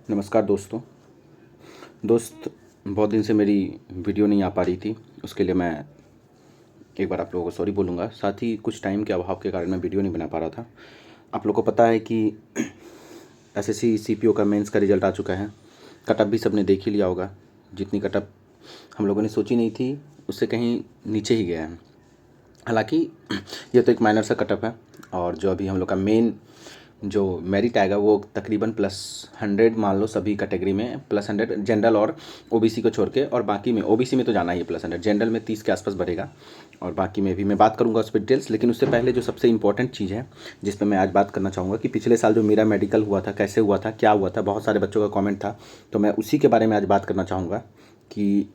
नमस्कार दोस्त बहुत दिन से मेरी वीडियो नहीं आ पा रही थी। उसके लिए मैं एक बार आप लोगों को सॉरी बोलूँगा। साथ ही कुछ टाइम के अभाव के कारण मैं वीडियो नहीं बना पा रहा था। आप लोगों को पता है कि एसएससी सीपीओ का मेंस का रिजल्ट आ चुका है। कटअप भी सबने देख ही लिया होगा। जितनी कटअप हम लोगों ने सोची नहीं थी उससे कहीं नीचे ही गया है। हालांकि ये तो एक माइनर सा कटअप है और जो अभी हम लोग का मेन जो मेरिट आएगा वो तकरीबन +100 मान लो। सभी कैटेगरी में +100 जनरल और ओबीसी को छोड़ के, और बाकी में ओबीसी में तो जाना ही है +100, जनरल में 30 के आसपास बढ़ेगा और बाकी में भी मैं बात करूंगा उस पर डिटेल्स। लेकिन उससे पहले जो सबसे इंपॉर्टेंट चीज़ है जिस पर मैं आज बात करना चाहूँगा कि पिछले साल जो मेरा मेडिकल हुआ था, कैसे हुआ था, क्या हुआ था, बहुत सारे बच्चों का कॉमेंट था, तो मैं उसी के बारे में आज बात करना चाहूँगा कि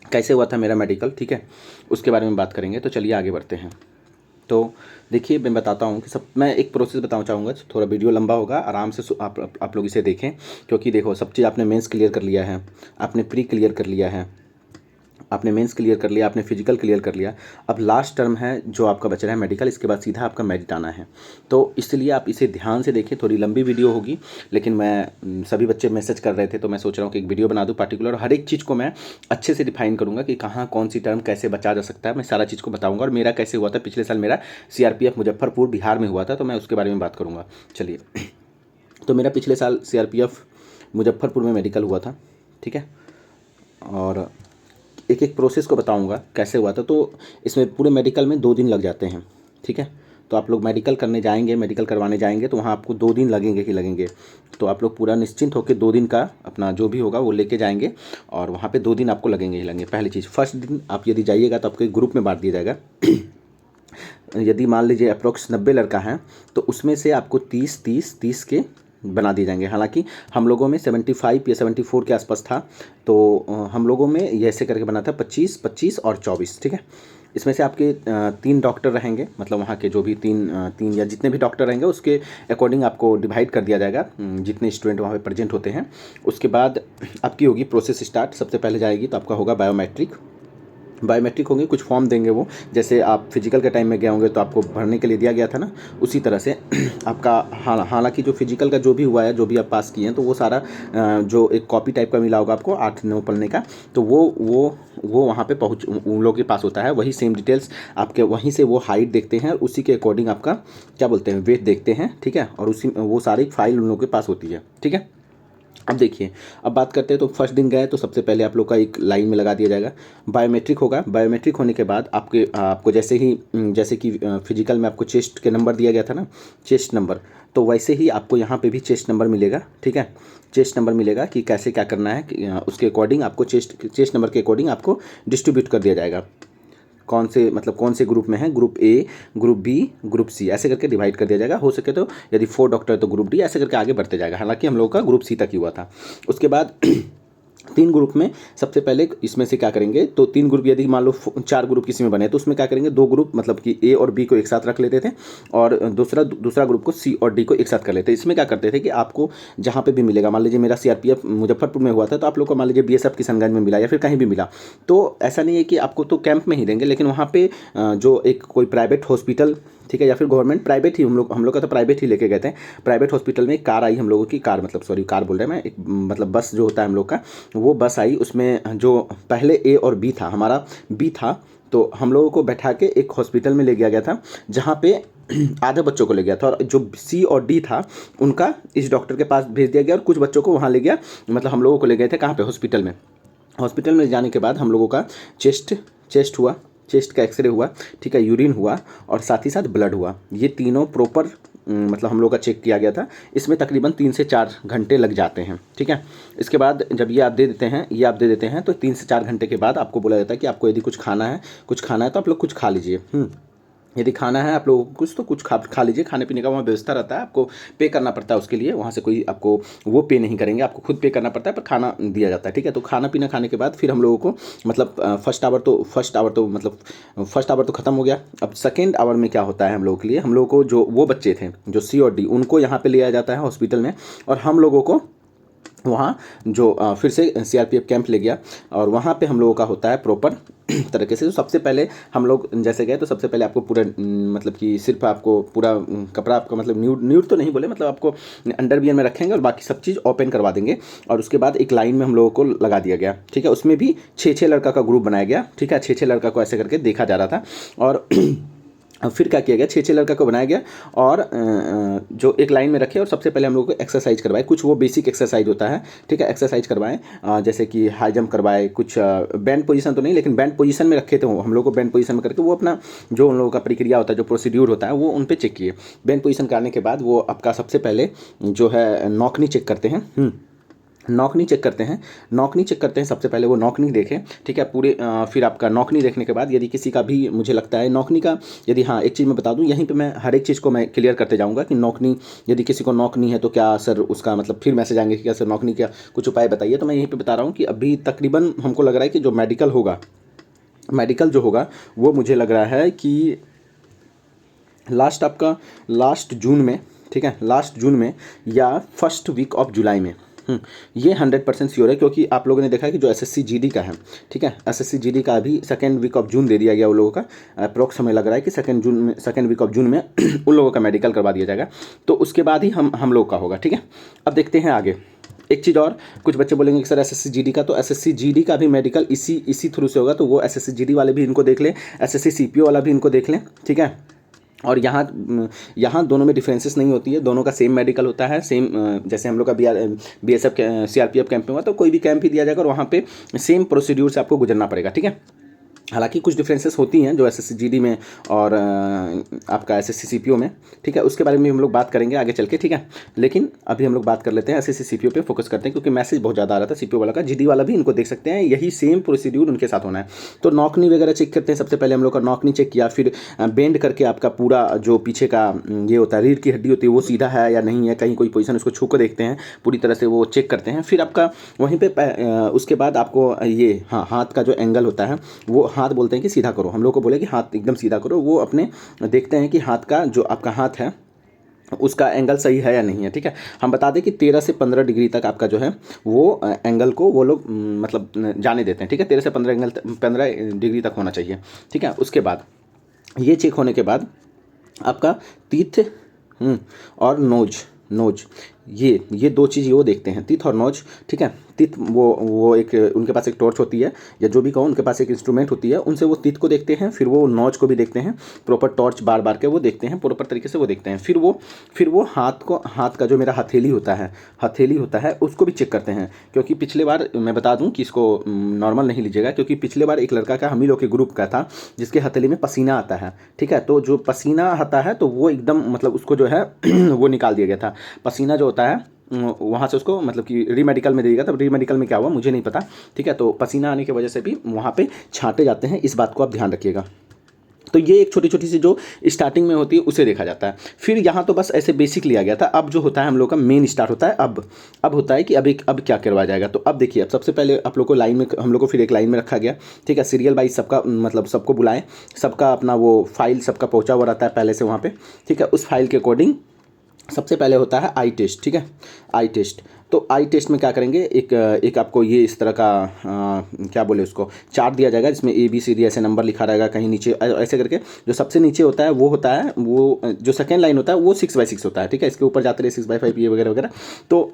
कैसे हुआ था मेरा मेडिकल। ठीक है, उसके बारे में बात करेंगे। तो चलिए आगे बढ़ते हैं। तो देखिए, मैं बताता हूँ कि मैं एक प्रोसेस बताना चाहूँगा। थोड़ा वीडियो लंबा होगा, आराम से आप लोग इसे देखें, क्योंकि देखो सब चीज़ आपने मेंस क्लियर कर लिया है, आपने प्री क्लियर कर लिया है, आपने मेंस क्लियर कर लिया, आपने फिजिकल क्लियर कर लिया। अब लास्ट टर्म है जो आपका बच रहा है मेडिकल, इसके बाद सीधा आपका मेरिट आना है। तो इसलिए आप इसे ध्यान से देखें। थोड़ी लंबी वीडियो होगी, लेकिन मैं सभी बच्चे मैसेज कर रहे थे तो मैं सोच रहा हूँ कि एक वीडियो बना दूँ पार्टिकुलर। हर एक चीज़ को मैं अच्छे से डिफाइन करूँगा कि कहाँ कौन सी टर्म कैसे बचा जा सकता है। मैं सारा चीज़ को बताऊँगा और मेरा कैसे हुआ था। पिछले साल मेरा सीआरपीएफ मुजफ्फरपुर बिहार में हुआ था, तो मैं उसके बारे में बात करूँगा। चलिए, तो मेरा पिछले साल सीआरपीएफ मुजफ्फरपुर में मेडिकल हुआ था। ठीक है, और एक एक प्रोसेस को बताऊंगा कैसे हुआ था। तो इसमें पूरे मेडिकल में 2 दिन लग जाते हैं। ठीक है, तो आप लोग मेडिकल करने जाएंगे, मेडिकल करवाने जाएंगे तो वहाँ आपको 2 दिन लगेंगे ही लगेंगे। तो आप लोग पूरा निश्चिंत होकर 2 दिन का अपना जो भी होगा वो लेके जाएंगे और वहाँ पे 2 दिन आपको लगेंगे ही लगेंगे। पहली चीज़, फर्स्ट दिन आप यदि जाइएगा तो आपको एक ग्रुप में बांट दिया जाएगा। यदि मान लीजिए अप्रोक्स 90 लड़का है तो उसमें से आपको 30 के बना दिए जाएंगे। हालांकि हम लोगों में 75 या 74 के आसपास था, तो हम लोगों में ये ऐसे करके बना था 25, 25 और 24। ठीक है, इसमें से आपके 3 डॉक्टर रहेंगे, मतलब वहाँ के जो भी तीन या जितने भी डॉक्टर रहेंगे उसके अकॉर्डिंग आपको डिवाइड कर दिया जाएगा, जितने स्टूडेंट वहाँ पे प्रेजेंट होते हैं। उसके बाद आपकी होगी प्रोसेस स्टार्ट। सबसे पहले जाएगी तो आपका होगा बायोमेट्रिक होंगे। कुछ फॉर्म देंगे वो, जैसे आप फिजिकल के टाइम में गए होंगे तो आपको भरने के लिए दिया गया था ना, उसी तरह से आपका हालांकि जो फिजिकल का जो भी हुआ है, जो भी आप पास किए हैं, तो वो सारा जो एक कॉपी टाइप का मिला होगा आपको 8-9 पढ़ने का, तो वो वहाँ पे पहुँच उन लोगों के पास होता है। वही सेम डिटेल्स आपके वहीं से वो हाइट देखते हैं, उसी के अकॉर्डिंग आपका क्या बोलते हैं वेट देखते हैं। ठीक है, और उसी वो सारी फाइल उन लोगों के पास होती है। ठीक है, अब देखिए, अब बात करते हैं। तो फर्स्ट दिन गए तो सबसे पहले आप लोग का एक लाइन में लगा दिया जाएगा। बायोमेट्रिक होगा। बायोमेट्रिक होने के बाद आपको जैसे कि फिजिकल में आपको चेस्ट के नंबर दिया गया था ना, चेस्ट नंबर, तो वैसे ही आपको यहाँ पे भी चेस्ट नंबर मिलेगा। ठीक है, चेस्ट नंबर मिलेगा कि कैसे क्या करना है उसके अकॉर्डिंग आपको चेस्ट नंबर के अकॉर्डिंग आपको डिस्ट्रीब्यूट कर दिया जाएगा। कौन से ग्रुप में है, group A, group B, group C, ऐसे करके डिवाइड कर दिया जाएगा। हो सके तो यदि 4 डॉक्टर है तो ग्रुप डी, ऐसे करके आगे बढ़ते जाएगा। हालांकि हम लोग का ग्रुप सी तक ही हुआ था। उसके बाद 3 ग्रुप में सबसे पहले इसमें से क्या करेंगे, तो 3 ग्रुप, यदि मान लो 4 ग्रुप किसी में बने तो उसमें क्या करेंगे, 2 ग्रुप मतलब कि ए और बी को एक साथ रख लेते थे और दूसरा ग्रुप को सी और डी को एक साथ कर लेते। इसमें क्या करते थे कि आपको जहाँ पे भी मिलेगा, मान लीजिए मेरा सीआरपीएफ मुजफ्फरपुर में हुआ था तो आप लोग को मान लीजिए बीएसएफ किशनगंज में मिला या फिर कहीं भी मिला, तो ऐसा नहीं है कि आपको तो कैंप में ही देंगे, लेकिन वहाँ पे जो एक कोई प्राइवेट हॉस्पिटल, ठीक है, या फिर गवर्नमेंट प्राइवेट ही, हम लोग का तो प्राइवेट ही लेके गए थे। प्राइवेट हॉस्पिटल में एक कार आई हम लोगों की, कार मतलब सॉरी कार बोल रहे हैं मैं, एक मतलब बस जो होता है हम लोग का, वो बस आई। उसमें जो पहले ए और बी था, हमारा बी था, तो हम लोगों को बैठा के एक हॉस्पिटल में ले गया था जहाँ पे आधे बच्चों को ले गया था, और जो सी और डी था उनका इस डॉक्टर के पास भेज दिया गया और कुछ बच्चों को वहाँ ले गया। मतलब हम लोगों को ले गए थे कहाँ पे, हॉस्पिटल में। हॉस्पिटल में जाने के बाद हम लोगों का चेस्ट हुआ, चेस्ट का एक्सरे हुआ, ठीक है, यूरिन हुआ और साथ ही साथ ब्लड हुआ। ये तीनों प्रॉपर मतलब हम लोग का चेक किया गया था। इसमें तकरीबन 3 से 4 घंटे लग जाते हैं। ठीक है, इसके बाद जब ये आप दे देते हैं तो 3 से 4 घंटे के बाद आपको बोला जाता है कि आपको यदि कुछ खाना है तो आप लोग कुछ खा लीजिए। यदि खाना है आप लोगों को कुछ, तो कुछ खा लीजिए। खाने पीने का वहाँ व्यवस्था रहता है, आपको पे करना पड़ता है उसके लिए। वहाँ से कोई आपको वो पे नहीं करेंगे, आपको खुद पे करना पड़ता है, पर खाना दिया जाता है। ठीक है, तो खाना पीना खाने के बाद फिर हम लोगों को मतलब फर्स्ट आवर तो ख़त्म हो गया। अब सेकेंड आवर में क्या होता है हम लोगों के लिए, हम लोगों को जो वो बच्चे थे जो सी और डी, उनको यहाँ पर ले आया जाता है हॉस्पिटल में, और हम लोगों को वहाँ जो फिर से सीआरपीएफ कैंप ले गया और वहाँ पे हम लोगों का होता है प्रॉपर तरीके से। तो सबसे पहले हम लोग जैसे गए तो सबसे पहले आपको पूरा मतलब कि सिर्फ आपको पूरा कपड़ा आपका मतलब न्यूड तो नहीं बोले, मतलब आपको अंडरवियर में रखेंगे और बाकी सब चीज़ ओपन करवा देंगे। और उसके बाद एक लाइन में हम लोगों को लगा दिया गया, ठीक है। उसमें भी 6-6 लड़का का ग्रुप बनाया गया, ठीक है। 6-6 लड़का को ऐसे करके देखा जा रहा था। और फिर क्या किया गया, 6-6 लड़का को बनाया गया और जो एक लाइन में रखे और सबसे पहले हम लोग को एक्सरसाइज करवाए। कुछ वो बेसिक एक्सरसाइज होता है, ठीक है, एक्सरसाइज करवाएं, जैसे कि हाई जंप करवाए, कुछ बैंड पोजीशन तो नहीं लेकिन बैंड पोजीशन में रखे थे वो हम लोग को। बैंड पोजीशन में करके वो अपना जो उन लोगों का प्रक्रिया होता है, जो प्रोसीड्यूर होता है, वो उन पर चेक किए। बैंड पोजीशन करने के बाद वो आपका सबसे पहले जो है नौकनी चेक करते हैं। नौकनी चेक करते हैं, नौकनी चेक करते हैं सबसे पहले वो नौकनी देखें, ठीक है पूरे। फिर आपका नौकनी देखने के बाद यदि किसी का भी मुझे लगता है नौकनी का, यदि हाँ एक चीज़ मैं बता दूं, यहीं पे मैं हर एक चीज़ को मैं क्लियर करते जाऊंगा कि नौकनी यदि किसी को नौकनी है तो क्या सर उसका मतलब फिर मैसेज आएंगे कि क्या सर नौकनी क्या कुछ उपाय बताइए। तो मैं यहीं पर बता रहा हूँ कि अभी तकरीबन हमको लग रहा है कि जो मेडिकल होगा, मेडिकल जो होगा वो मुझे लग रहा है कि लास्ट जून में, ठीक है, लास्ट जून में या फर्स्ट वीक ऑफ जुलाई में। ये 100% श्योर है, क्योंकि आप लोगों ने देखा है कि जो एसएससी जीडी का है, ठीक है, एसएससी जीडी का अभी सेकेंड वीक ऑफ जून दे दिया गया उन लोगों का। अप्रोक्स हमें लग रहा है कि सेकेंड वीक ऑफ जून में उन लोगों का मेडिकल करवा दिया जाएगा। तो उसके बाद ही हम लोग का होगा, ठीक है। अब देखते हैं आगे। एक चीज़ और, कुछ बच्चे बोलेंगे कि सर एसएससी जीडी का, तो एसएससी जीडी का भी मेडिकल इसी थ्रू से होगा। तो वो एसएससी जीडी वाले भी इनको देख लें, एसएससी सीपीओ वाला भी इनको देख लें, ठीक है। और यहाँ दोनों में डिफरेंसेस नहीं होती है, दोनों का सेम मेडिकल होता है, सेम जैसे हम लोग का बीएसएफ सीआरपीएफ कैंप में हुआ तो कोई भी कैंप ही दिया जाएगा और वहाँ पे सेम प्रोसीड्यूर से आपको गुजरना पड़ेगा, ठीक है। हालांकि कुछ डिफरेंसेस होती हैं जो एसएससी जीडी में और आपका एसएससी सीपीओ में, ठीक है, उसके बारे में हम लोग बात करेंगे आगे चल के, ठीक है। लेकिन अभी हम लोग बात कर लेते हैं एसएससी सीपीओ पे फोकस करते हैं, क्योंकि मैसेज बहुत ज़्यादा आ रहा था सीपीओ वाला का। जीडी वाला भी इनको देख सकते हैं, यही सेम प्रोसीड्यूर उनके साथ होना है। तो नौकनी वगैरह चेक करते हैं, सबसे पहले हम लोग का नौकनी चेक किया, फिर बेंड करके आपका पूरा जो पीछे का ये होता है रीढ़ की हड्डी होती है वो सीधा है या नहीं है, कहीं कोई पोजीशन उसको छू कर देखते हैं, पूरी तरह से वो चेक करते हैं। फिर आपका वहीं पे उसके बाद आपको ये हाथ का जो एंगल होता है, वो हाथ बोलते हैं कि सीधा करो, हम लोग को बोले कि हाथ एकदम सीधा करो। वो अपने देखते हैं कि हाथ का जो आपका हाथ है उसका एंगल सही है या नहीं है, ठीक है। हम बता दें कि 13 से 15 डिग्री तक आपका जो है वो एंगल को वो लोग मतलब जाने देते हैं, ठीक है। 13 से 15 डिग्री तक होना चाहिए, ठीक है। उसके बाद ये चेक होने के बाद आपका तीथ और नोज ये दो चीज़ वो देखते हैं, तीथ और नोज, ठीक है। तीथ वो एक उनके पास एक टॉर्च होती है या जो भी कहो, उनके पास एक इंस्ट्रूमेंट होती है, उनसे वो तीथ को देखते हैं, फिर वो नोज को भी देखते हैं, प्रॉपर टॉर्च बार बार के वो देखते हैं, प्रॉपर तरीके से वो देखते हैं। फिर वो हाथ का जो मेरा हथेली होता है उसको भी चेक करते हैं। क्योंकि पिछले बार मैं बता दूं कि इसको नॉर्मल नहीं लीजिएगा, क्योंकि पिछले बार एक लड़का का हम ही लोग के ग्रुप का था जिसके हथेली में पसीना आता है, ठीक है। तो जो पसीना आता है तो वो एकदम मतलब उसको जो है वो निकाल दिया गया था। पसीना जो होता है वहाँ से उसको मतलब कि रीमेडिकल में देगा, तब रीमेडिकल में क्या हुआ मुझे नहीं पता, ठीक है। तो पसीना आने की वजह से भी वहाँ पे छांटे जाते हैं, इस बात को आप ध्यान रखिएगा। तो ये एक छोटी छोटी सी जो स्टार्टिंग में होती है उसे देखा जाता है। फिर यहाँ तो बस ऐसे बेसिक लिया गया था। अब जो होता है हम लोग का मेन स्टार्ट होता है। अब होता है कि अब क्या करवाया जाएगा। तो अब देखिए, अब सबसे पहले आप लोग को लाइन में, हम लोग को फिर एक लाइन में रखा गया, ठीक है। सीरियल वाइज सबका मतलब सबको बुलाएं, सबका अपना वो फाइल सबका पहुँचा हुआ रहता है पहले से वहाँ पर, ठीक है। उस फाइल के अकॉर्डिंग सबसे पहले होता है आई टेस्ट, ठीक है, आई टेस्ट। तो आई टेस्ट में क्या करेंगे, एक आपको ये इस तरह का क्या बोले उसको चार्ट दिया जाएगा, जिसमें ABCD ऐसे नंबर लिखा रहेगा, कहीं नीचे ऐसे करके जो सबसे नीचे होता है वो जो सेकेंड लाइन होता है वो 6x6 होता है, ठीक है। इसके ऊपर जाते रहे 6x5 ये वगैरह वगैरह। तो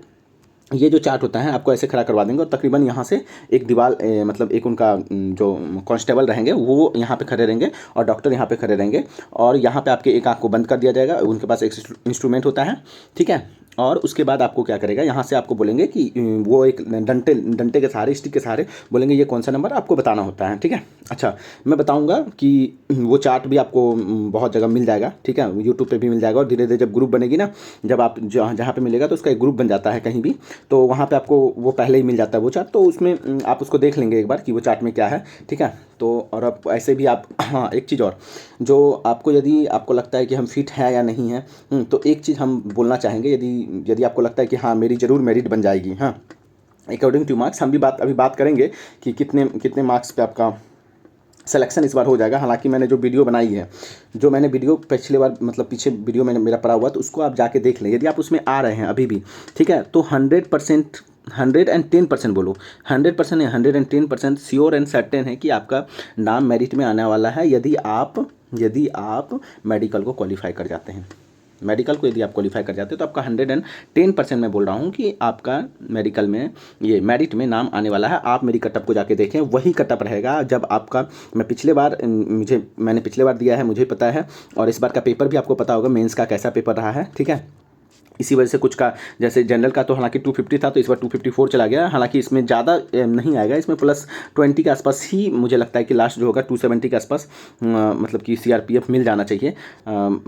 ये जो चार्ट होता है आपको ऐसे खड़ा करवा देंगे और तकरीबन यहाँ से एक दीवार मतलब एक उनका जो कांस्टेबल रहेंगे वो यहाँ पे खड़े रहेंगे और डॉक्टर यहाँ पे खड़े रहेंगे, और यहाँ पे आपके एक आँख को बंद कर दिया जाएगा, उनके पास एक इंस्ट्रूमेंट होता है, ठीक है। और उसके बाद आपको क्या करेगा, यहाँ से आपको बोलेंगे कि वो एक डंटे के सहारे, स्टिक के सहारे बोलेंगे ये कौन सा नंबर आपको बताना होता है, ठीक है। अच्छा, मैं बताऊँगा कि वो चार्ट भी आपको बहुत जगह मिल जाएगा, ठीक है, यूट्यूब पे भी मिल जाएगा। और धीरे धीरे जब ग्रुप बनेगी ना, जब आप जहाँ पे मिलेगा तो उसका एक ग्रुप बन जाता है कहीं भी, तो वहाँ पे आपको वो पहले ही मिल जाता है वो चार्ट, तो उसमें आप उसको देख लेंगे एक बार कि वो चार्ट में क्या है, ठीक है। तो और अब ऐसे भी आप, हाँ एक चीज़ और, जो आपको यदि आपको लगता है कि हम फिट है या नहीं है, तो एक चीज़ हम बोलना चाहेंगे, यदि आपको लगता है कि हाँ मेरी ज़रूर मेरिट बन जाएगी, हाँ अकॉर्डिंग टू मार्क्स, हम भी अभी बात करेंगे कि कितने मार्क्स पे आपका सिलेक्शन इस बार हो जाएगा। हालांकि मैंने जो वीडियो बनाई है, जो मैंने वीडियो पिछले बार मतलब पीछे वीडियो मैंने मेरा पड़ा हुआ, तो उसको आप जाके देख लें, यदि आप उसमें आ रहे हैं अभी भी, ठीक है, तो 100% 110% बोलो, 100% नहीं, 110% श्योर एंड सर्टेन है कि आपका नाम मेरिट में आने वाला है, यदि आप मेडिकल को क्वालिफाई कर जाते हैं। मेडिकल को यदि आप क्वालिफाई कर जाते हैं तो आपका 110% मैं बोल रहा हूँ कि आपका मेडिकल में ये मेरिट में नाम आने वाला है। आप मेरी कटअप को जाके देखें, वही कटअप रहेगा जब आपका, मैंने पिछले बार दिया है, मुझे पता है, और इस बार का पेपर भी आपको पता होगा मेंस का कैसा पेपर रहा है, ठीक है। इसी वजह से कुछ का, जैसे जनरल का तो हालांकि 250 था, तो इस बार 254 चला गया। हालांकि इसमें ज़्यादा नहीं आएगा, इसमें +20 के आसपास ही मुझे लगता है कि लास्ट जो होगा 270 के आसपास, मतलब कि सीआरपीएफ मिल जाना चाहिए।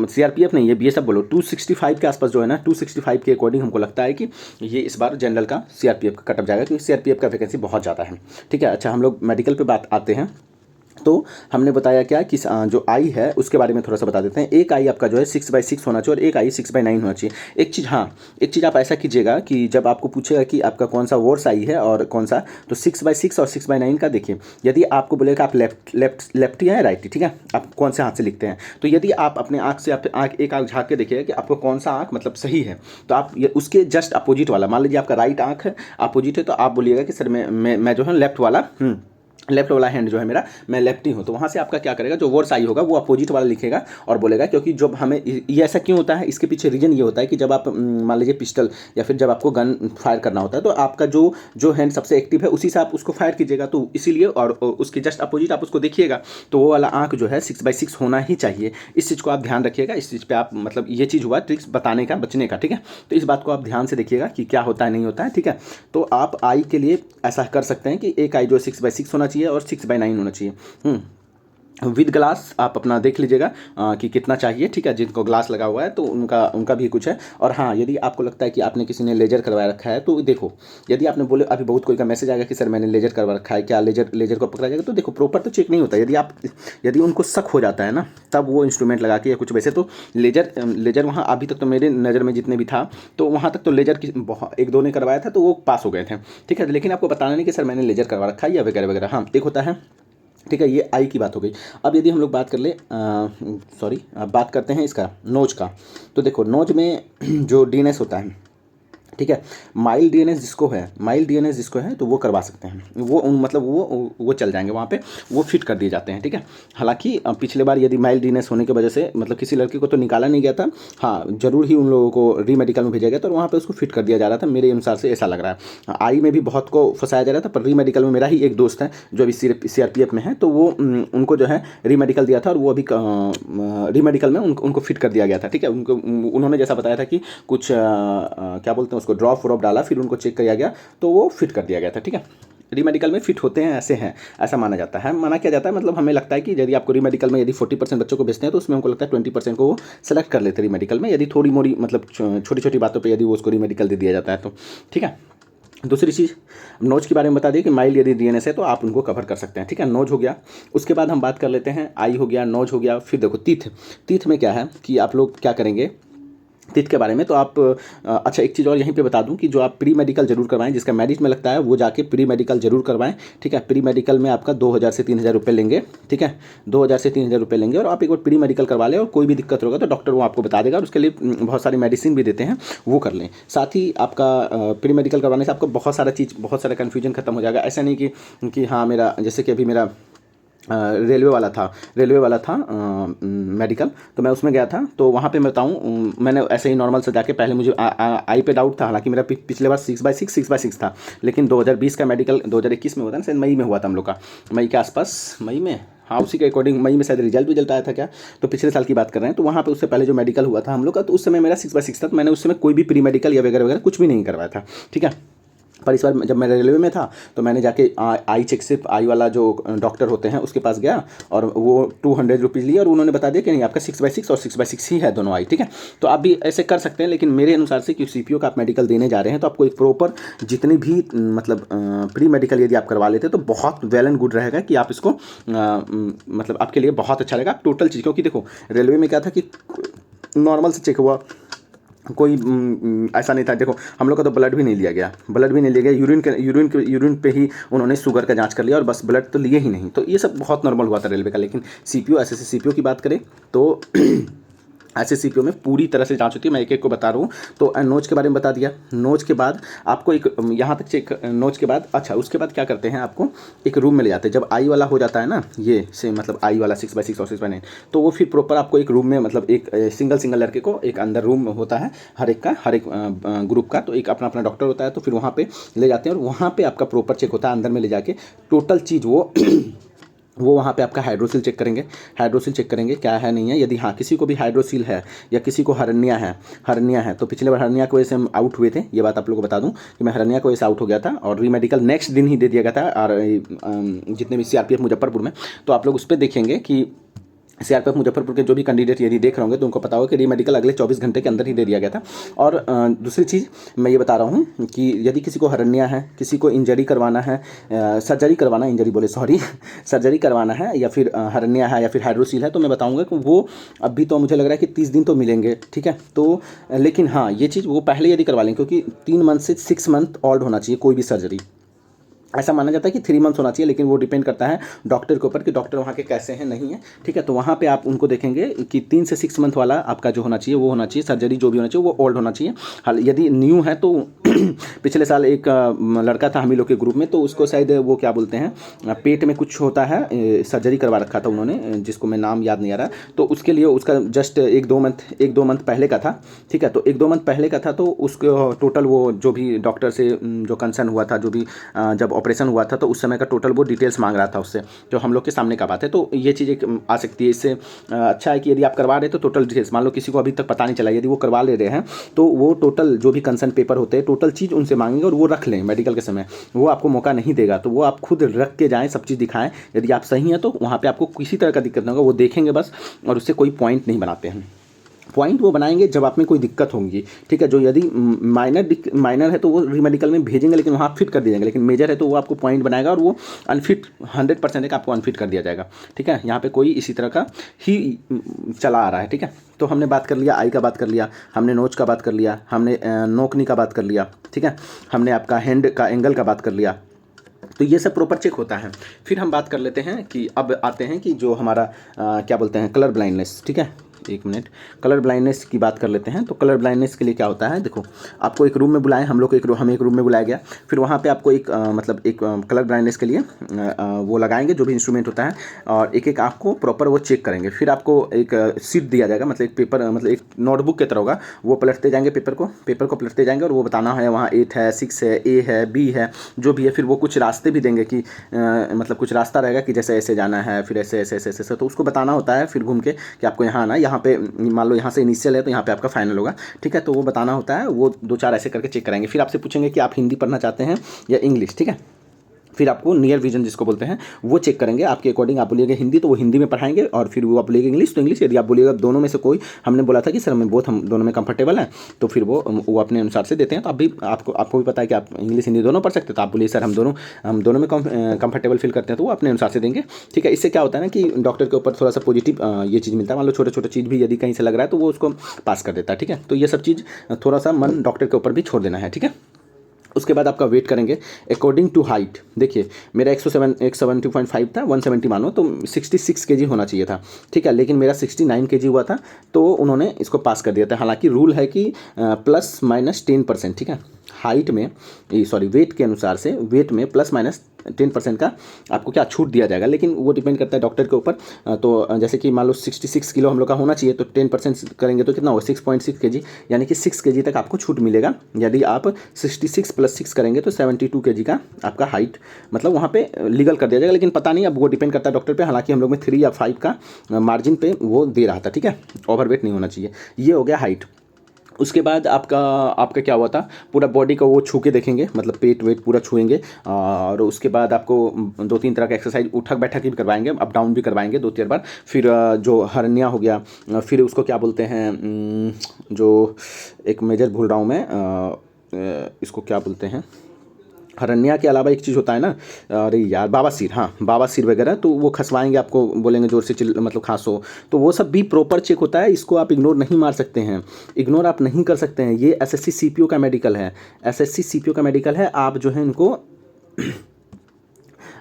सीआरपीएफ नहीं, ये बीएसएफ बोलो, 265 के आसपास जो है ना, 265 के अकॉर्डिंग हमको लगता है कि ये इस बार जनरल का सीआरपीएफ का कटअप जाएगा, क्योंकि सीआरपीएफ का वैकेंसी बहुत ज़्यादा है, ठीक है। अच्छा, हम लोग मेडिकल पर बात आते हैं। तो हमने बताया क्या कि जो आई है उसके बारे में थोड़ा सा बता देते हैं। एक आई आपका जो है 6/6 होना चाहिए और एक आई 6/9 होना चाहिए। एक चीज़ आप ऐसा कीजिएगा कि जब आपको पूछेगा कि आपका कौन सा वर्स आई है और कौन सा, तो 6/6 और 6/9 का देखिए। यदि आपको बोलेगा आप लेफ्टी हैं राइटी, ठीक है, आप कौन से हाथ से लिखते हैं, तो यदि आप अपने आँख से एक आँख झाँक के देखिएगा कि आपको कौन सा आँख मतलब सही है, तो आप उसके जस्ट अपोजिट वाला, मान लीजिए आपका राइट आँख है, अपोजिट है, तो आप बोलिएगा कि सर मैं जो है लेफ्ट वाला हैंड जो है मेरा, मैं लेफ्टी हूँ। तो वहाँ से आपका क्या करेगा, जो वर्ड्स आई होगा वो अपोजिट वाला लिखेगा और बोलेगा। क्योंकि जब हमें ये ऐसा क्यों होता है, इसके पीछे रीजन ये होता है कि जब आप मान लीजिए पिस्टल या फिर जब आपको गन फायर करना होता है, तो आपका जो हैंड सबसे एक्टिव है उसी से आप उसको फायर कीजिएगा, तो इसीलिए, और उसके जस्ट अपोजिट आप उसको देखिएगा, तो वो वाला आँख जो है 6/6 होना ही चाहिए। इस चीज़ को आप ध्यान रखिएगा। इस चीज़ पर आप मतलब ये चीज़ हुआ ट्रिक्स बताने का, बचने का, ठीक है। तो इस बात को आप ध्यान से देखिएगा कि क्या होता है नहीं होता है, ठीक है। तो आप आई के लिए ऐसा कर सकते हैं कि एक आई जो 6/6 होना चाहिए और 6/9 होना चाहिए। विद ग्लास आप अपना देख लीजिएगा कि कितना चाहिए, ठीक है। जिनको ग्लास लगा हुआ है तो उनका भी कुछ है। और हाँ, यदि आपको लगता है कि आपने किसी ने लेजर करवा रखा है, तो देखो, यदि आपने बोले, अभी बहुत कोई का मैसेज आएगा कि सर मैंने लेजर करवा रखा है, क्या लेजर को पकड़ा जाएगा, तो देखो प्रॉपर तो चेक नहीं होता। यदि उनको शक हो जाता है ना, तब वो इंस्ट्रूमेंट लगा के या कुछ, वैसे तो लेजर वहाँ अभी तक तो मेरे नज़र में जितने भी था, तो वहाँ तक तो लेजर की एक दो ने करवाया था, तो वो पास हो गए थे, ठीक है। लेकिन आपको बताना नहीं कि सर मैंने लेजर करवा रखा है या वगैरह वगैरह। हाँ, एक होता है, ठीक है। ये आई की बात हो गई। अब यदि हम लोग बात कर ले, बात करते हैं इसका नोज का। तो देखो, नोज में जो डीएनएस होता है, ठीक है, माइल्ड डीएनएस जिसको है तो वो करवा सकते हैं। मतलब वो चल जाएंगे वहाँ पे, वो फिट कर दिए जाते हैं, ठीक है। हालांकि पिछले बार यदि माइल्ड डीएनएस होने की वजह से मतलब किसी लड़की को तो निकाला नहीं गया था, हाँ जरूर ही उन लोगों को रीमेडिकल में भेजा गया था और वहाँ पे उसको फिट कर दिया जा रहा था, मेरे अनुसार से ऐसा लग रहा है। आई में भी बहुत को फंसाया जा रहा था, पर रीमेडिकल में मेरा ही एक दोस्त है जो अभी सीआरपीएफ में है, तो वो उनको जो है रीमेडिकल दिया था और वो अभी रीमेडिकल में उनको फिट कर दिया गया था, ठीक है। उन्होंने जैसा बताया था कि कुछ क्या बोलते हैं उसको, ड्रॉप डाला, फिर उनको चेक किया गया तो वो फिट कर दिया गया था, ठीक है। रीमेडिकल में फिट होते हैं, ऐसा माना जाता है, माना किया जाता है। मतलब हमें लगता है कि यदि आपको रीमेडिकल में यदि 40% बच्चों को भेजते हैं, तो उसमें हमको लगता है 20% को वो सेलेक्ट कर लेते हैं रीमेडिकल में, यदि थोड़ी मोड़ी मतलब छोटी छोटी बातों पे यदि वो उसको रीमेडिकल दे दिया जाता है तो, ठीक है। दूसरी चीज़, नोज के बारे में बता दें कि माइल्ड यदि डीएनएस है तो आप उनको कवर कर सकते हैं, ठीक है। नोज हो गया, उसके बाद हम बात कर लेते हैं, आई हो गया, नोज हो गया, फिर देखो तीथ में क्या है कि आप लोग क्या करेंगे तीथ के बारे में। तो आप अच्छा, एक चीज़ और यहीं पे बता दूं कि जो आप प्री मेडिकल जरूर करवाएं, जिसका मेरिट में लगता है वो जाके प्री मेडिकल जरूर करवाएं, ठीक है। प्री मेडिकल में आपका 2000 से 3000 रुपये लेंगे, ठीक है, 2000 से 3000 रुपये लेंगे। और आप एक बार प्री मेडिकल करवा लें और कोई भी दिक्कत होगा तो डॉक्टर वो आपको बता देगा और उसके लिए बहुत सारी मेडिसिन भी देते हैं, वो कर लें। साथ ही आपका प्री मेडिकल करवाने से आपको बहुत सारा कन्फ्यूजन खत्म हो जाएगा। ऐसा नहीं कि हाँ मेरा, जैसे कि अभी मेरा रेलवे वाला था मेडिकल, तो मैं उसमें गया था। तो वहाँ पे मैं बताऊँ, मैंने ऐसे ही नॉर्मल से जाके, पहले मुझे आई पे डाउट था, हालांकि मेरा पिछले बार 6/6 था, लेकिन 2020 का मेडिकल 2021 में हुआ था ना, शायद मई में हुआ था हम लोग का, मई के आसपास, मई में, हाँ उसी के अकॉर्डिंग मई में शायद रिजल्ट आया था क्या, तो पिछले साल की बात कर रहे हैं। तो वहाँ पे उससे पहले जो मेडिकल हुआ था हम लोग का, तो उस समय मेरा 6/6 था, तो मैंने उस समय कोई भी प्री मेडिकल या वगैरह कुछ भी नहीं करवाया था, ठीक है। पर इस बार जब मैं रेलवे में था तो मैंने जाके आई चेक, सिर्फ आई वाला जो डॉक्टर होते हैं उसके पास गया और वो 200 रुपीज़ लिए और उन्होंने बता दिया कि नहीं, आपका 6/6 और 6/6 ही है दोनों आई, ठीक है। तो आप भी ऐसे कर सकते हैं, लेकिन मेरे अनुसार से कि सीपीओ का आप मेडिकल देने जा रहे हैं तो आपको एक प्रॉपर जितनी भी मतलब प्री मेडिकल यदि आप करवा लेते तो बहुत वेल एंड गुड रहेगा कि आप इसको मतलब आपके लिए बहुत अच्छा रहेगा टोटल चीज़। क्योंकि देखो रेलवे में क्या था कि नॉर्मल से चेक हुआ, कोई ऐसा नहीं था। देखो हम लोग का तो ब्लड भी नहीं लिया गया, यूरिन पे ही उन्होंने शुगर का जांच कर लिया और बस, ब्लड तो लिए ही नहीं। तो ये सब बहुत नॉर्मल हुआ था रेलवे का। लेकिन सीपीओ, एसएससी सीपीओ की बात करें तो ऐसे सीपीओ में पूरी तरह से जांच होती है। मैं एक एक को बता रहा हूँ। तो नोच के बारे में बता दिया। नोच के बाद आपको एक यहाँ तक चेक, नोच के बाद अच्छा उसके बाद क्या करते हैं, आपको एक रूम में ले जाते हैं। जब आई वाला हो जाता है ना, ये से मतलब आई वाला 6x6 और 6x9, तो वो फिर प्रॉपर आपको एक रूम में, मतलब एक सिंगल सिंगल लड़के को एक अंदर रूम होता है हर एक का, हर एक ग्रुप का, तो एक अपना अपना डॉक्टर होता है। तो फिर वहाँ पे ले जाते हैं और वहाँ पे आपका प्रॉपर चेक होता है। अंदर में ले जाके टोटल चीज़ वो वहाँ पे आपका हाइड्रोसिल चेक करेंगे। हाइड्रोसिल चेक करेंगे क्या है नहीं है। यदि हाँ किसी को भी हाइड्रोसिल है या किसी को हर्निया है तो पिछले बार हर्निया की वजह से हम आउट हुए थे। ये बात आप लोगों को बता दूं कि मैं हर्निया की वजह से आउट हो गया था और रीमेडिकल नेक्स्ट दिन ही दे दिया गया था। और जितने भी सीआरपीएफ मुजफ्फरपुर में, तो आप लोग उस पर देखेंगे कि सीआरपीएफ मुजफ्फरपुर के जो भी कैंडिडेट यदि देख रहे होंगे तो उनको पता होगा कि रीमेडिकल अगले 24 घंटे के अंदर ही दे दिया गया था। और दूसरी चीज़ मैं ये बता रहा हूँ कि यदि किसी को हर्निया है, किसी को इंजरी करवाना है, सर्जरी करवाना, इंजरी बोले सॉरी सर्जरी करवाना है, या फिर हर्निया है या फिर हाइड्रोसील है, तो मैं बताऊँगा कि वो अभी तो मुझे लग रहा है कि 30 दिन तो मिलेंगे, ठीक है। तो लेकिन हाँ ये चीज़ वो पहले यदि करवा लें, क्योंकि 3 मंथ से 6 मंथ ओल्ड होना चाहिए कोई भी सर्जरी। ऐसा माना जाता है कि 3 मंथ्स होना चाहिए, लेकिन वो डिपेंड करता है डॉक्टर के ऊपर कि डॉक्टर वहाँ के कैसे हैं नहीं है, ठीक है। तो वहाँ पे आप उनको देखेंगे कि 3 से 6 मंथ वाला आपका जो होना चाहिए वो होना चाहिए, सर्जरी जो भी होना चाहिए वो ओल्ड होना चाहिए। हाल यदि न्यू है तो पिछले साल एक लड़का था हम ही लोग के ग्रुप में, तो उसको शायद वो क्या बोलते हैं पेट में कुछ होता है, सर्जरी करवा रखा था उन्होंने, जिसको मैं नाम याद नहीं आ रहा। तो उसके लिए उसका जस्ट 1-2 मंथ पहले का था, ठीक है। तो 1-2 मंथ पहले का था, तो उसको टोटल वो जो भी डॉक्टर से जो कंसर्न हुआ था, जो भी जब ऑपरेशन हुआ था तो उस समय का टोटल वो डिटेल्स मांग रहा था उससे, जो हम लोग के सामने का बात है। तो ये चीज़ एक आ सकती है। इससे अच्छा है कि यदि आप करवा रहे हैं तो टोटल डिटेल्स, मान लो किसी को अभी तक पता नहीं चला, यदि वो करवा ले रहे हैं तो वो टोटल जो भी कंसर्न पेपर होते हैं टोटल चीज़ उनसे मांगेंगे और वो रख लें मेडिकल के समय। वो आपको मौका नहीं देगा, तो वो आप खुद रख के जाएँ, सब चीज़ दिखाएं। यदि आप सही हैं तो वहाँ पर आपको किसी तरह का दिक्कत नहीं होगा, वो देखेंगे बस, और उससे कोई पॉइंट नहीं बनाते हैं। पॉइंट वो बनाएंगे जब आप में कोई दिक्कत होंगी, ठीक है। जो यदि माइनर है तो वो रीमेडिकल में भेजेंगे, लेकिन वहाँ फिट कर दिया जाएगा, लेकिन मेजर है तो वो आपको पॉइंट बनाएगा और वो अनफिट 100% है कि आपको अनफिट कर दिया जाएगा, ठीक है। यहाँ पे कोई इसी तरह का ही चला आ रहा है, ठीक है। तो हमने बात कर लिया आई का, बात कर लिया हमने, नोच का बात कर लिया हमने, नोकनी का बात कर लिया, ठीक है। हमने आपका हैंड का एंगल का बात कर लिया। तो ये सब प्रॉपर चेक होता है। फिर हम बात कर लेते हैं कि अब आते हैं कि जो हमारा क्या बोलते हैं कलर ब्लाइंडनेस, ठीक है। एक मिनट, कलर ब्लाइंडनेस की बात कर लेते हैं। तो कलर ब्लाइंडनेस के लिए क्या होता है, देखो आपको एक रूम में बुलाएं, हम लोग को हमें एक रूम में बुलाया गया। फिर वहाँ पे आपको एक मतलब एक कलर ब्लाइंडनेस के लिए वो लगाएंगे जो भी इंस्ट्रूमेंट होता है, और एक एक आँख को प्रॉपर वो चेक करेंगे। फिर आपको एक सीट दिया जाएगा, मतलब एक पेपर, मतलब एक नोटबुक की तरह होगा। वो पलटते जाएंगे पेपर को पलटते जाएंगे और वो बताना है वहाँ 8 है, 6 है, ए है, बी है, जो भी है। फिर वो कुछ रास्ते भी देंगे कि मतलब कुछ रास्ता रहेगा कि जैसे ऐसे जाना है, फिर ऐसे ऐसे ऐसे ऐसे, तो उसको बताना होता है फिर घूम के कि आपको यहाँ आना, यहाँ पे मान लो यहाँ से इनिशियल है तो यहाँ पे आपका फाइनल होगा, ठीक है। तो वो बताना होता है, वो 2-4 ऐसे करके चेक कराएंगे। फिर आपसे पूछेंगे कि आप हिंदी पढ़ना चाहते हैं या इंग्लिश, ठीक है। फिर आपको नियर विजन जिसको बोलते हैं वो चेक करेंगे आपके अकॉर्डिंग। आप बोलिएगा हिंदी तो वो हिंदी में पढ़ाएंगे, और फिर वो आप बोलिएगा इंग्लिश तो इंग्लिश। यदि आप बोलिएगा दोनों में से कोई, हमने बोला था कि सर हम दोनों में कंफर्टेबल हैं, तो फिर वो अपने अनुसार से देते हैं। तो अब भी आपको भी पता है कि आप इंग्लिश हिंदी दोनों पढ़ सकते हैं, तो आप बोलिए सर हम दोनों में कंफर्टेबल फील करते हैं, तो वो अपने अनुसार से देंगे, ठीक है। इससे क्या होता है ना कि डॉक्टर के ऊपर थोड़ा सा पॉजिटिव ये चीज़ मिलता है। मान लो छोटे छोटे चीज़ भी यदि कहीं से लग रहा है तो वो उसको पास कर देता है, ठीक है। तो ये सब चीज़ थोड़ा सा मन डॉक्टर के ऊपर भी छोड़ देना है, ठीक है। उसके बाद आपका वेट करेंगे अकॉर्डिंग टू हाइट। देखिए मेरा 170.5 था, 170 मानो तो 66 केजी होना चाहिए था, ठीक है। लेकिन मेरा 69 केजी हुआ था, तो उन्होंने इसको पास कर दिया था। हालांकि रूल है कि ±10%, ठीक है। हाइट में वेट के अनुसार से, वेट में ±10% का आपको क्या छूट दिया जाएगा, लेकिन वो डिपेंड करता है डॉक्टर के ऊपर। तो जैसे कि मान लो 66 किलो हम लोग का होना चाहिए, तो 10% करेंगे तो कितना होगा 6.6 केजी, यानी कि 6 केजी तक आपको छूट मिलेगा। यदि आप 66 + 6 करेंगे तो 72 केजी का आपका हाइट मतलब वहाँ पे लीगल कर दिया जाएगा। लेकिन पता नहीं, अब वो डिपेंड करता है डॉक्टर पे। हालांकि हम लोग में 3 या 5 का मार्जिन पे वो दे रहा था, ठीक है। ओवरवेट नहीं होना चाहिए। ये हो गया हाइट। उसके बाद आपका क्या हुआ था, पूरा बॉडी का वो छू के देखेंगे, मतलब पेट वेट पूरा छुएंगे। और उसके बाद आपको 2-3 तरह का एक्सरसाइज, उठक बैठक भी करवाएंगे, अप डाउन भी करवाएंगे 2-3 बार। फिर जो हर्निया हो गया, फिर उसको क्या बोलते हैं, जो एक मेजर भूल रहा हूँ मैं, इसको क्या बोलते हैं, हरनिया के अलावा एक चीज़ होता है ना, अरे यार बाबासीर, हाँ बाबासीर वगैरह, तो वो खसवाएंगे आपको, बोलेंगे जोर से मतलब खांसो, तो वो सब भी प्रॉपर चेक होता है। इसको आप इग्नोर नहीं मार सकते हैं, इग्नोर आप नहीं कर सकते हैं। ये एसएससी सीपीओ का मेडिकल है, एसएससी सीपीओ का मेडिकल है। आप जो है इनको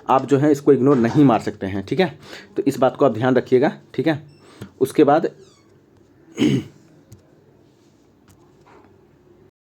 आप जो है इसको इग्नोर नहीं मार सकते हैं, ठीक है। तो इस बात को आप ध्यान रखिएगा, ठीक है। उसके बाद